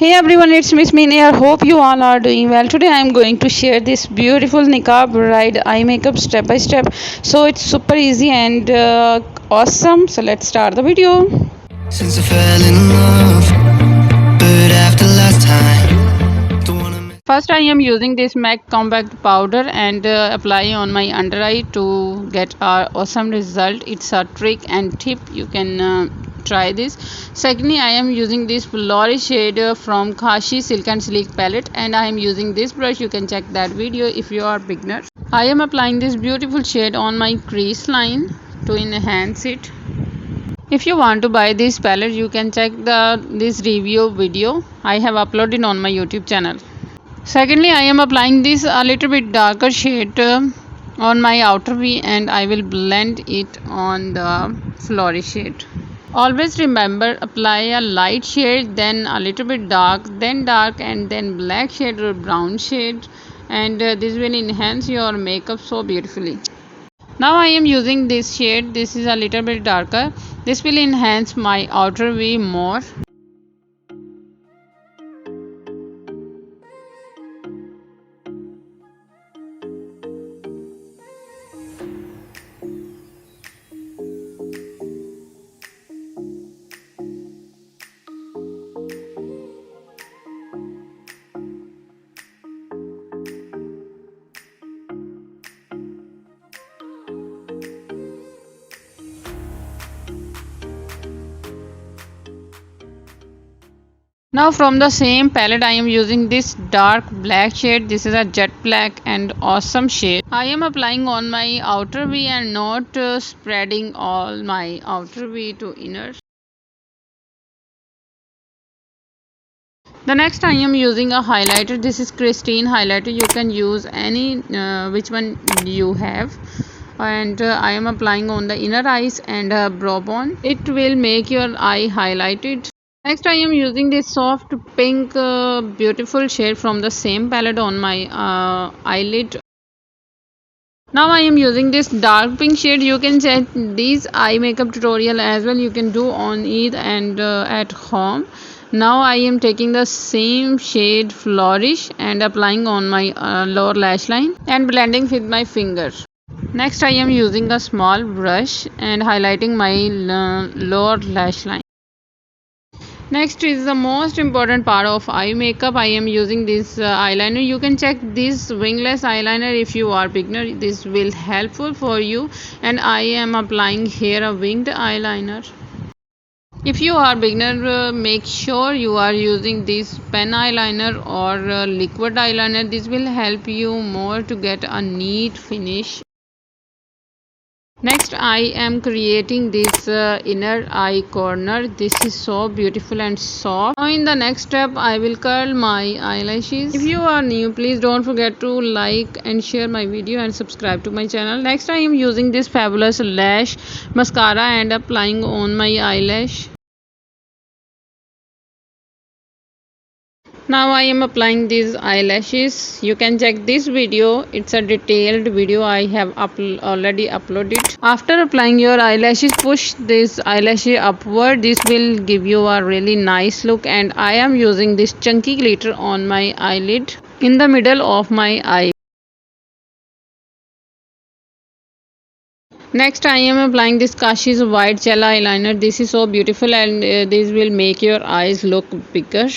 Hey everyone, it's Miss Mean here. Hope you all are doing well. Today I am going to share this beautiful Nikhah bride eye makeup step by step. So it's super easy and awesome. So let's start the video. Since I fell in love, but after last time, don't wanna. First I am using this MAC compact powder and apply on my under eye to get our awesome result. It's a trick and tip. You can try this. Secondly, I am using this flourish shade from Kashi Silk and Sleek palette, and I am using this brush. You can check that video if you are beginner. I am applying this beautiful shade on my crease line to enhance it. If you want to buy this palette, you can check this review video I have uploaded on my YouTube channel. Secondly, I am applying this a little bit darker shade on my outer V, and I will blend it on the flourish shade. Always remember, apply a light shade, then a little bit dark, and then black shade or brown shade, and this will enhance your makeup so beautifully. Now I am using this shade. This is a little bit darker. This will enhance my outer V more. Now from the same palette I am using this dark black shade. This is a jet black and awesome shade. I am applying on my outer V and not spreading all my outer V to inner. The next I am using a highlighter. This is Christine highlighter. You can use any which one you have. And I am applying on the inner eyes and brow bone. It will make your eye highlighted. Next I am using this soft pink beautiful shade from the same palette on my eyelid. Now I am using this dark pink shade. You can check these eye makeup tutorial as well. You can do on Eid and at home. Now I am taking the same shade flourish and applying on my lower lash line and blending with my finger. Next I am using a small brush and highlighting my lower lash line. Next is the most important part of eye makeup. I am using this eyeliner. You can check this wingless eyeliner if you are beginner. This will helpful for you, and I am applying here a winged eyeliner. If you are beginner, make sure you are using this pen eyeliner or liquid eyeliner. This will help you more to get a neat finish. Next I am creating this inner eye corner. This is so beautiful and soft. Now in the next step I will curl my eyelashes. If you are new, please don't forget to like and share my video and subscribe to my channel. Next I am using this fabulous lash mascara and applying on my eyelash. Now I am applying these eyelashes. You can check this video. It's a detailed video I have already uploaded. After applying your eyelashes, push this eyelash upward. This will give you a really nice look, and I am using this chunky glitter on my eyelid in the middle of my eye. Next I am applying this Kashi's white gel eyeliner. This is so beautiful, and this will make your eyes look bigger.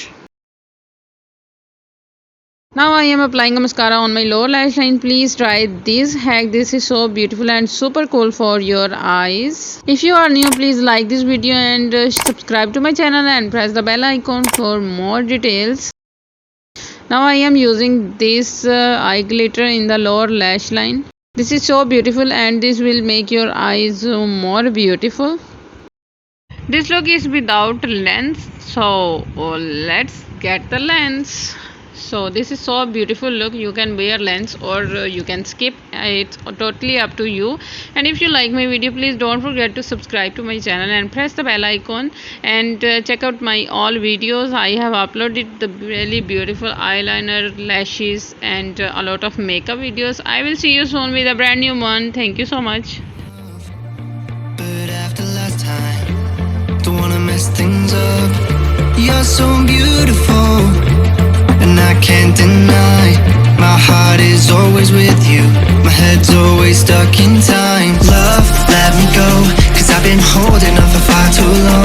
Now I am applying a mascara on my lower lash line. Please try this hack. This is so beautiful and super cool for your eyes. If you are new, please like this video and subscribe to my channel and press the bell icon for more details. Now I am using this eye glitter in the lower lash line. This is so beautiful, and this will make your eyes more beautiful. This look is without lens, so let's get the lens. So this is so beautiful look. You can wear lens or you can skip. It's totally up to you. And if you like my video, please don't forget to subscribe to my channel and press the bell icon, and check out my all videos. I have uploaded the really beautiful eyeliner, lashes, and a lot of makeup videos. I will see you soon with a brand new one. Thank you so much. But after last time, don't wanna mess things up. You're so beautiful. back in time. Love, let me go, 'cause I've been holding on for far too long.